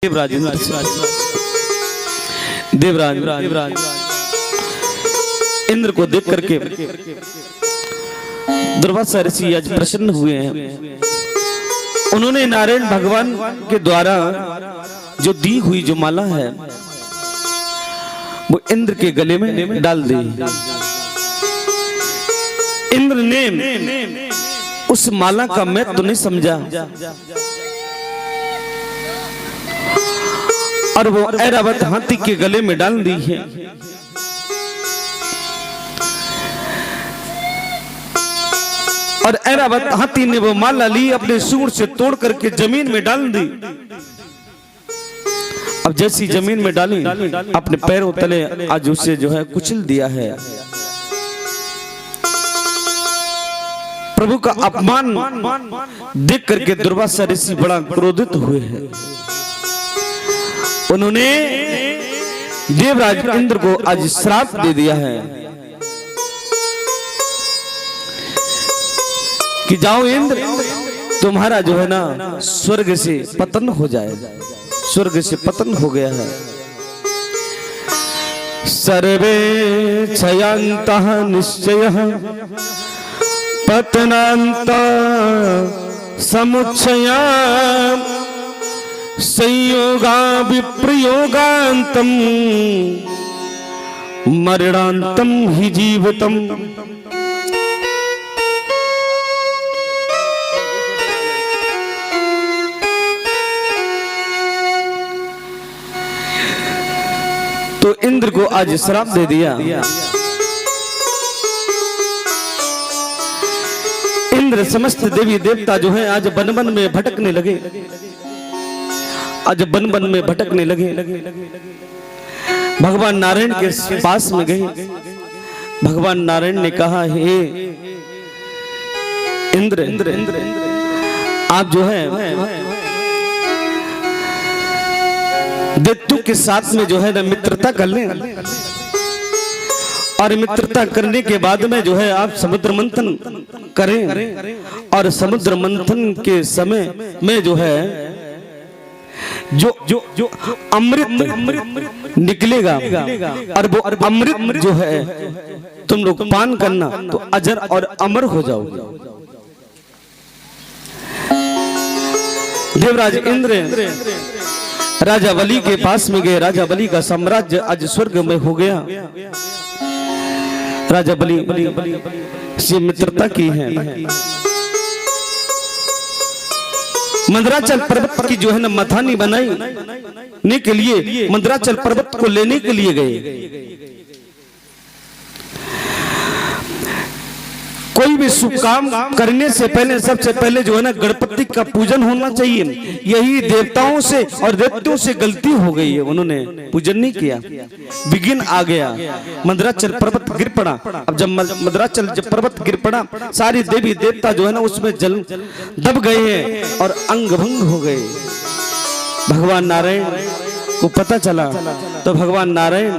देवराज इंद्र को देख करके दुर्वासा ऋषि आज प्रसन्न हुए हैं। उन्होंने नारायण भगवान के द्वारा जो दी हुई जो माला है वो इंद्र के गले में डाल दी। इंद्र ने उस माला का महत्व नहीं समझा और वो ऐरावत हाथी के गले में डाल दी है। और ऐरावत हाथी ने वो माला ली, अपने सूंड से तोड़ करके जमीन में डाल दी। अब जैसी जमीन में डाली, अपने पैरों तले आज उसे जो है कुचल दिया है। प्रभु का अपमान देख करके दुर्वासा ऋषि बड़ा क्रोधित हुए हैं। उन्होंने देवराज इंद्र को आज श्राप दे दिया है कि जाओ इंद्र, तुम्हारा जो है ना स्वर्ग से पतन हो जाएगा। स्वर्ग से पतन हो गया है। सर्वे क्षयांतः निश्चयः पतनान्त समुच्चया संयोगा विप्रयोगांतम मरणांतम हि जीवतम। तो इंद्र को आज श्राप दे दिया। इंद्र समस्त देवी देवता जो है आज वन वन में भटकने लगे। आज वन वन में भटकने लगे। भगवान नारायण के पास में गए। भगवान नारायण ने कहा, हे इंद्र, आप जो है दैत्यों के साथ में जो है ना मित्रता कर लें, और मित्रता करने के बाद में जो है आप समुद्र मंथन करें, और समुद्र मंथन के समय में जो है जो अमृत निकलेगा, और वो अमृत जो है तुम लोग पान करना तो अजर और अमर हो जाओगे। देवराज इंद्र राजा बलि के पास में गए। राजा बलि का साम्राज्य आज स्वर्ग में हो गया। राजा बलि से मित्रता की है। मंदराचल पर्वत की जो है ना मथानी बनाने के लिए मंदराचल पर्वत को लेने के लिए गए। कोई भी शुभ काम करने से पहले सबसे पहले जो है ना गणपति का पूजन होना चाहिए। यही देवताओं से और दैत्यों से गलती हो गई है, उन्होंने पूजन नहीं किया, विघ्न आ गया। मंदराचल पर्वत गिर पड़ा। अब जब मंदराचल जब पर्वत गिर पड़ा, सारी देवी देवता जो है ना उसमें जल दब गए हैं और अंग भंग हो गए। भगवान नारायण को पता चला तो भगवान नारायण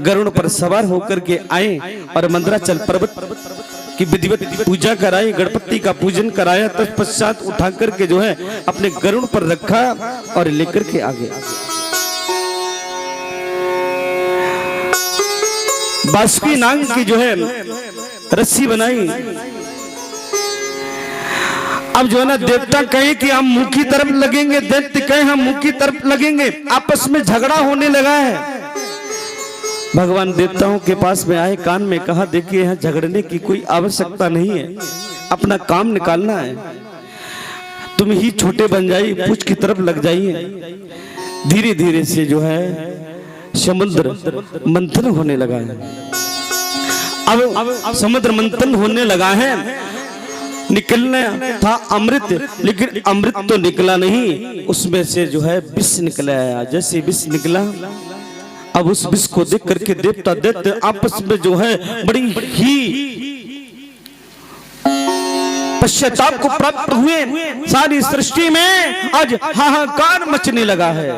गरुड़ पर सवार होकर के आए और मंदराचल पर्वत की विधिवत पूजा कराई, गणपति का पूजन कराया। तत्पश्चात उठा करके जो है अपने गरुड़ पर रखा और लेकर के आगे बासुकी नाग की जो है रस्सी बनाई। अब जो है ना देवता कहे कि हम मुंह की तरफ लगेंगे, दैत्य कहे हम मुंह की तरफ लगेंगे। आपस में झगड़ा होने लगा है। भगवान देवताओं के पास में आए, कान में कहा, देखिए यहाँ झगड़ने की कोई आवश्यकता नहीं है, अपना काम निकालना है। तुम ही छोटे बन जाइए, पूछ की तरफ लग जाइए। धीरे धीरे से जो है समुद्र मंथन होने लगा है। अब समुद्र मंथन होने लगा है। निकलना था अमृत, लेकिन अमृत तो निकला नहीं, उसमें से जो है विष निकला आया। जैसे विष निकला, अब उस विष को देख करके देवता दैत्य आपस में जो है बड़ी ही पश्चाताप को प्राप्त हुए। सारी सृष्टि में आज हाहाकार मचने लगा है।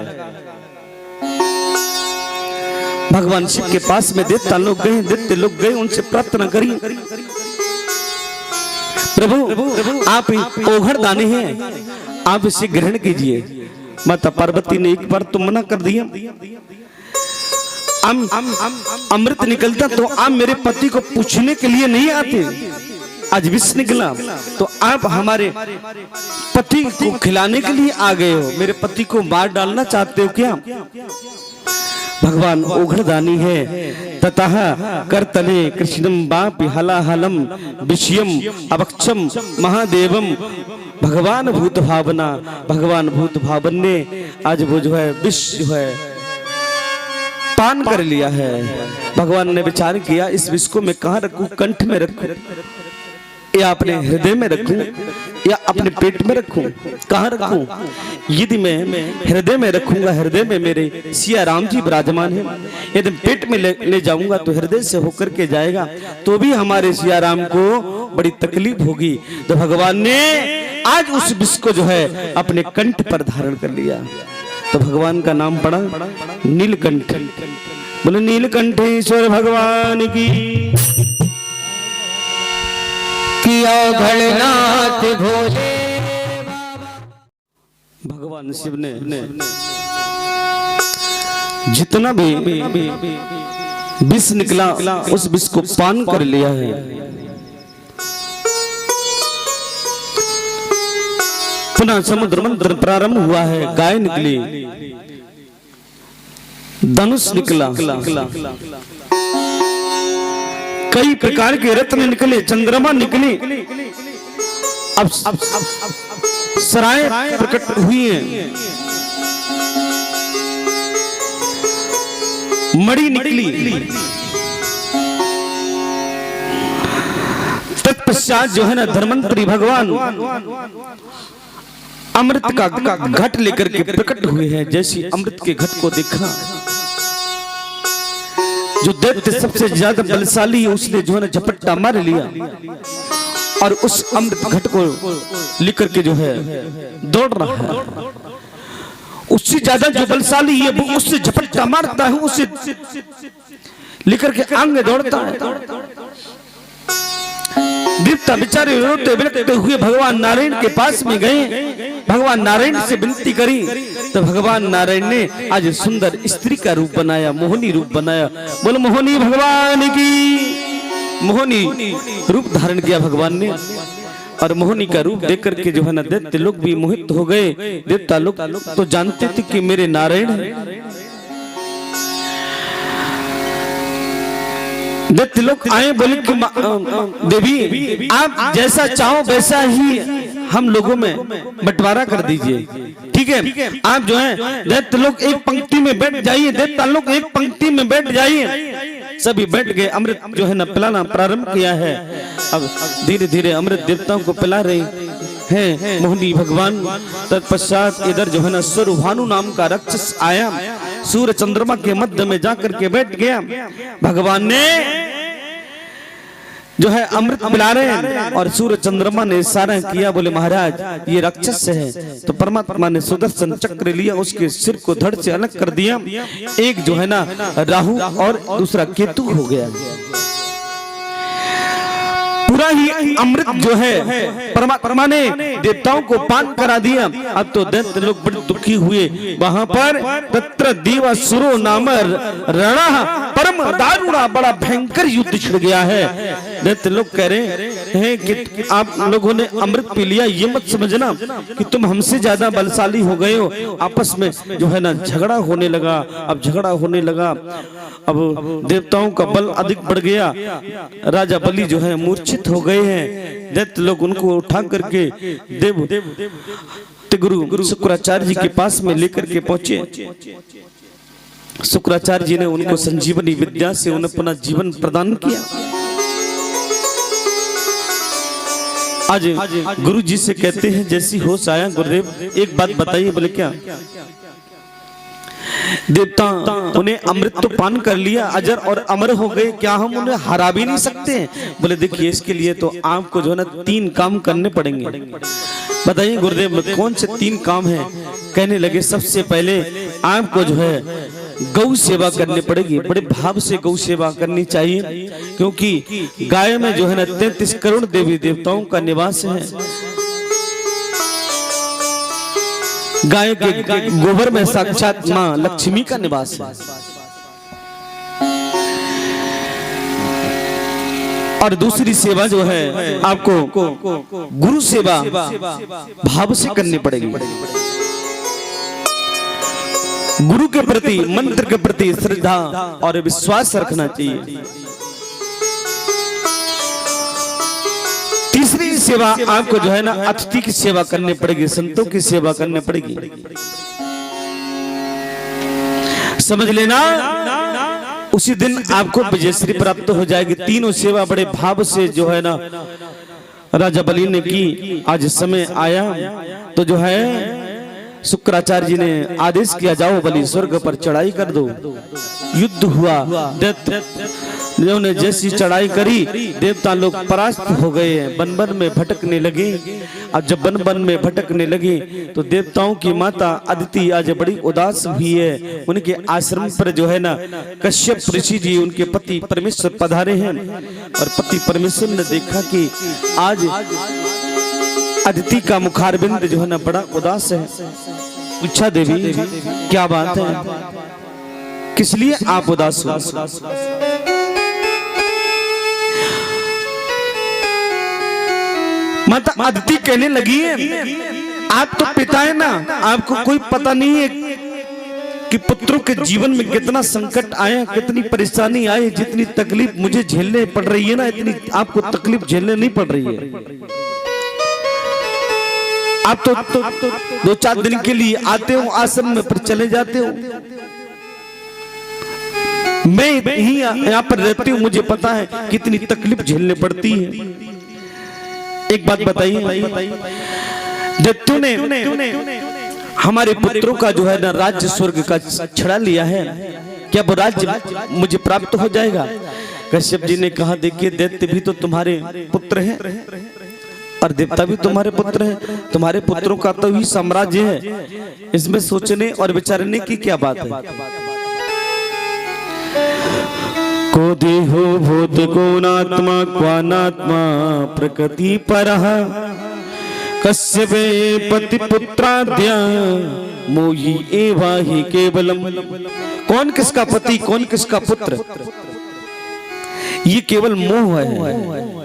भगवान शिव के पास में देवता लोग गए, दैत्य लोग गए, उनसे प्रार्थना करी, प्रभु आप ओघड़ दाने हैं, आप इसे ग्रहण कीजिए। माता पार्वती ने एक बार तो मना कर दिया, अमृत निकलता तो आप मेरे पति को पूछने के लिए नहीं आते, आज विष निकला तो आप हमारे पति को खिलाने के लिए आ गए हो, मेरे पति को मार डालना चाहते हो क्या? भगवान ओघड़दानी है, ततः करतले कृष्णम बापि हलाहलम विषयम अवक्षम महादेवम। भगवान भूत भावना, भगवान भूत भावन ने आज वो जो है विष जो है पान कर लिया है। भगवान ने विचार किया इस विष को मैं कहाँ रखूं, कंठ में रखूं या अपने हृदय में रखूं या अपने पेट में रखूं, कहाँ रखूं? यदि मैं हृदय में रखूंगा, हृदय में मेरे सिया राम जी विराजमान है, यदि पेट में ले जाऊंगा तो हृदय से होकर के जाएगा तो भी हमारे सिया राम को बड़ी तकलीफ होगी। तो भगवान ने आज उस विष को जो है अपने कंठ पर धारण कर लिया, तो भगवान का नाम पड़ा नीलकंठ। बोले नीलकंठेश्वर भगवान की ओघड़नाथ भोले। भगवान शिव ने जितना भी विष निकला उस विष को पान कर लिया है। पुनः समुद्र मंथन प्रारंभ हुआ है, गाय निकली, धनुष निकला, कई प्रकार के रत्न निकले, चंद्रमा निकले, अब सराय प्रकट हुई है, मणि निकली। तत्पश्चात जो है ना धर्मंतरी भगवान अमृत का घट लेकर के प्रकट हुए हैं। जैसी अमृत के घट को देखा, जो दैत्य सबसे ज्यादा बलशाली है उसने जो है ना झपट्टा मार लिया और उस अमृत घट को लेकर के जो है दौड़ रहा है। उससे ज्यादा जो बलशाली है वो उससे झपट्टा मारता है, उससे लेकर के आगे दौड़ता है। देवता बेचारे रोते बिलखते हुए भगवान नारायण के पास में गए, भगवान नारायण से विनती करी तो भगवान नारायण ने आज सुंदर स्त्री का रूप बनाया, मोहिनी रूप बनाया। बोलो मोहिनी भगवान की, मोहिनी रूप धारण किया भगवान ने और मोहिनी का रूप देख करके जो है ना दैत्य लोग भी मोहित हो गए। देवता लोग तो जानते थे कि मेरे नारायण है। दैत्य लोग आए, बोले कि देवी आप जैसा चाहो वैसा ही हम लोगों में बंटवारा कर दीजिए, ठीक है? आप जो है दैत्य लोग एक पंक्ति में बैठ जाइए, दैत्य लोग एक पंक्ति में बैठ जाइए। सभी बैठ गए, अमृत जो है ना पिलाना प्रारंभ किया है। अब धीरे धीरे अमृत देवताओं को पिला रही है मोहिनी भगवान। तत्पश्चात इधर जो है ना स्वरूभानु नाम का राक्षस आया, सूर्य चंद्रमा के मध्य में जाकर के बैठ गया। भगवान ने जो है अमृत पिला रहे हैं और सूर्य चंद्रमा ने इशारा किया, बोले महाराज ये राक्षस है। तो परमात्मा ने सुदर्शन चक्र लिया, उसके सिर को धड़ से अलग कर दिया। एक जो है ना राहु और दूसरा केतु हो गया। पूरा ही अमृत जो है परमात्मा ने देवताओं को पान करा दिया। अब तो दैत्य लोग बड़े दुखी हुए। वहां पर तत्र देवासुरो नाम रणा परम दारुणा, बड़ा भयंकर युद्ध छिड़ गया है। दैत्य लोग कह रहे हैं कि आप लोगों ने अमृत पी लिया, ये मत समझना कि तुम हमसे ज्यादा बलशाली हो गए हो। आपस में जो है ना झगड़ा होने लगा। अब झगड़ा होने लगा, अब देवताओं का बल अधिक बढ़ गया। राजा बलि जो है मूर्छित हो गए हैं। दैत्य लोग उनको उठा करके गुरु शुक्राचार्य जी के पास में लेकर के पहुंचे। शुक्राचार्य जी ने उनको संजीवनी विद्या से उन्हें अपना जीवन प्रदान किया। आज गुरु जी से कहते हैं जैसी होश आया, गुरुदेव एक बात बताइए। बोले क्या? देवता उन्हें अमृत तो पान कर लिया, अजर और अमर हो गए, क्या हम उन्हें हरा भी नहीं सकते? बोले देखिए इसके लिए तो आपको जो है ना 3 काम करने पड़ेंगे। बताइए गुरुदेव कौन से 3 काम हैं? कहने लगे सबसे पहले आपको जो है गौ सेवा करनी पड़ेगी। बड़े भाव से गौ सेवा करनी चाहिए, क्योंकि गाय में जो है ना 33 करोड़ देवी देवताओं का निवास है। गाय के गोबर में साक्षात मां लक्ष्मी का निवास है। और दूसरी सेवा जो है आपको गुरु सेवा भाव से करनी पड़ेगी। गुरु के प्रति, मंत्र के प्रति श्रद्धा और विश्वास रखना चाहिए। तीसरी सेवा आपको जो है ना अतिथि की सेवा करनी पड़ेगी, संतों की सेवा करनी पड़ेगी। समझ लेना, उसी दिन आपको विजयश्री प्राप्त हो जाएगी। तीनों सेवा बड़े भाव से जो है ना राजा बलि ने की। आज समय आया तो जो है शुक्राचार्य जी ने आदेश किया, जाओ बलि स्वर्ग पर चढ़ाई कर दो। युद्ध हुआ, ने जैसी चढ़ाई करी देवता लोग परास्त हो गए, बन बन में भटकने लगे। अब जब बन बन में भटकने लगे तो देवताओं की माता अदिति आज बड़ी उदास हुई है। उनके आश्रम पर जो है ना कश्यप ऋषि जी उनके पति परमेश्वर पधारे हैं और पति परमेश्वर ने देखा कि आज अदिति का मुखारबिंद जो है ना बड़ा उदास है। पूछा, देवी क्या बात है, किस लिए आप उदास हो? माता अदिति कहने लगी है, आप तो पिता है ना, आपको कोई पता नहीं है कि पुत्रों के जीवन में कितना संकट आया, कितनी परेशानी आई। जितनी तकलीफ मुझे झेलने पड़ रही है ना, इतनी आपको तकलीफ झेलने नहीं पड़ रही है। आप तो 2-4 दिन के लिए आते हो आश्रम में, फिर चले जाते हो। मैं ही यहाँ पर रहती हूँ, मुझे पता है कितनी तकलीफ झेलने पड़ती है। एक बात बताइए, दैत्यों ने हमारे पुत्रों का जो है ना राज्य स्वर्ग का छड़ा लिया है, क्या वो राज्य मुझे प्राप्त हो जाएगा? कश्यप जी ने कहा, देखिए दैत्य भी तो तुम्हारे पुत्र हैं और देवता भी तुम्हारे पुत्र हैं। तुम्हारे पुत्रों का तो ही साम्राज्य है, इसमें सोचने और विचारने की क्या बात है? को देहो भूत कोनात्मा क्वानात्मा प्रकृति परः कस्यपे पति पुत्राद्या मोहि एवा हि केवलम। कौन किसका पति, कौन किसका पुत्र, ये केवल मोह है,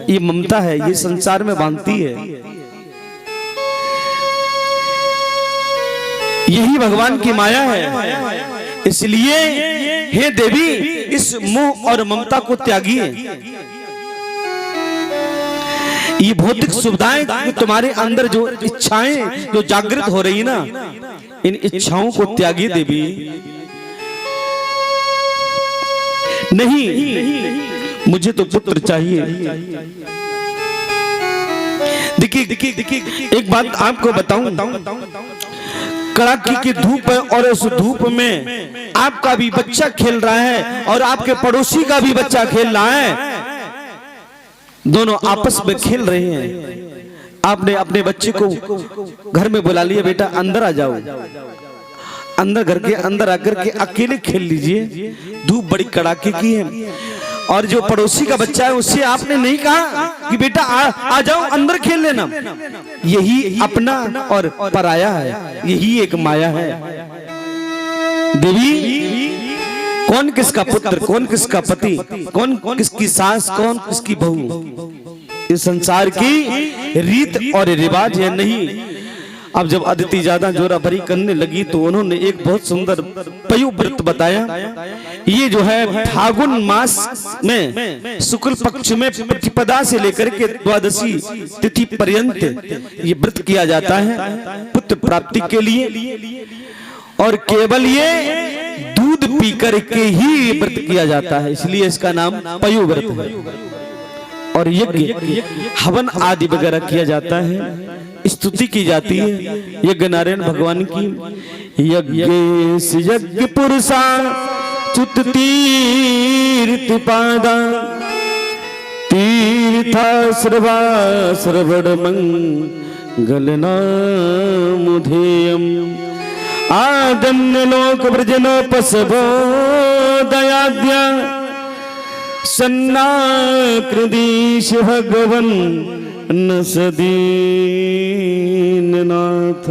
ये ममता है, ये संसार में बांधती है। यही भगवान की माया है। इसलिए हे देवी, इस मोह और ममता को त्यागिए। ये भौतिक सुविधाएं तुम्हारे अंदर जो इच्छाएं जो जागृत हो रही ना, इन इच्छाओं को त्यागिए देवी। नहीं, मुझे तो पुत्र चाहिए। देखिए एक बात आपको बताऊं, कड़ाके की धूप है और उस धूप में आपका भी बच्चा खेल रहा है और आपके पड़ोसी का भी बच्चा खेल रहा है। दोनों आपस में खेल रहे हैं। आपने अपने बच्चे को घर में बुला लिया, बेटा अंदर आ जाओ। अंदर, घर के अंदर आकर के अकेले खेल लीजिए, धूप बड़ी कड़ाके की है। और जो पड़ोसी का बच्चा है उससे आपने नहीं कहा कि बेटा आ जाओ अंदर खेल लेना। यही अपना और पराया है, यही एक माया है। देवी, कौन किसका पुत्र, कौन किसका पति, कौन किसकी सास, कौन किसकी बहू, इस संसार की रीत और रिवाज है नहीं। अब जब अदिति ज्यादा जोरा भरी करने लगी तो उन्होंने एक बहुत सुंदर पयु व्रत बताया। ये जो है फागुन मास में शुक्ल पक्ष में प्रतिपदा से लेकर के द्वादशी तिथि पर्यंत ये व्रत किया जाता है पुत्र प्राप्ति के लिए। और केवल ये दूध पी करके ही व्रत किया जाता है, इसलिए इसका नाम पयु व्रत है। और यज्ञ हवन आदि वगैरह किया जाता है, स्तुति की जाती है यज्ञ नारायण भगवान की। यज्ञ पुरुषा च्युत तीर्थ पादा तीर्था सर्वा श्रवण मंगल नामुधेयम आदन्य लोक व्रजनोपसभो दयाद्या सन्नाकृदीश भगवन् न सदीन नाथ।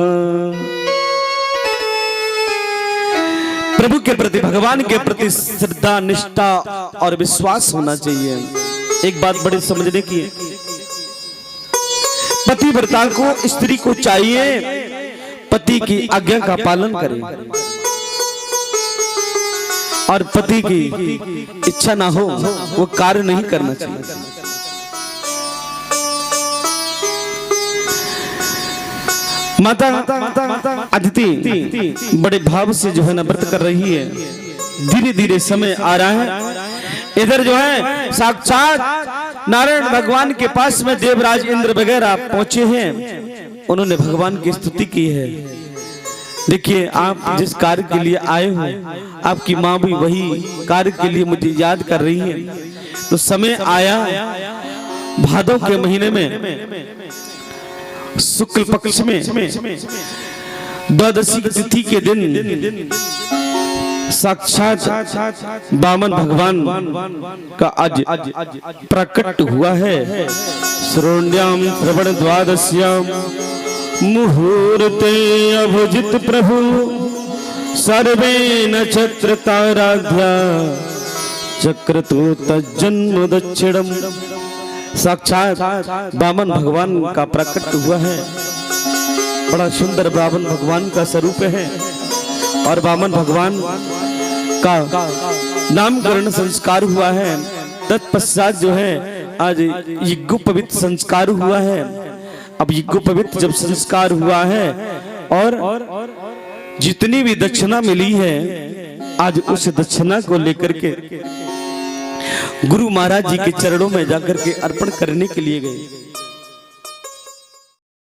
प्रभु के प्रति, भगवान के प्रति श्रद्धा, निष्ठा और विश्वास होना चाहिए। एक बात बड़ी समझने की है, पतिव्रता को, स्त्री को चाहिए पति की आज्ञा का पालन करे और पति की इच्छा ना हो वो कार्य नहीं करना चाहिए। माता अदिति बड़े भाव से जो है ना व्रत कर रही है। धीरे धीरे समय आ रहा है, इधर जो है साक्षात नारायण भगवान के पास में देवराज इंद्र वगैरह पहुंचे हैं। उन्होंने भगवान की स्तुति की है। देखिए, आप जिस कार्य के लिए आए हो, आपकी माँ भी वही कार्य के लिए मुझे याद कर रही है। तो समय आया, भादव के महीने में शुक्ल पक्ष में द्वादशी तिथि के दिन साक्षात वामन भगवान का आज प्रकट हुआ है। श्रोण्याम श्रवण द्वादश्याम मुहूर्ते अभजित प्रभु सर्वे नक्षत्र ताराध्या चक्रतु तज्जन्म दक्षिणम। साक्षात वामन भगवान का प्रकट हुआ है। बड़ा सुंदर वामन भगवान का स्वरूप है और वामन भगवान का नामकरण संस्कार हुआ है। तत्पश्चात जो है आज यज्ञोपवीत संस्कार हुआ है। अब यज्ञोपवीत जब संस्कार हुआ है और जितनी भी दक्षिणा मिली है, आज उस दक्षिणा को लेकर के गुरु महाराज जी के चरणों में जाकर के अर्पण करने के लिए गए।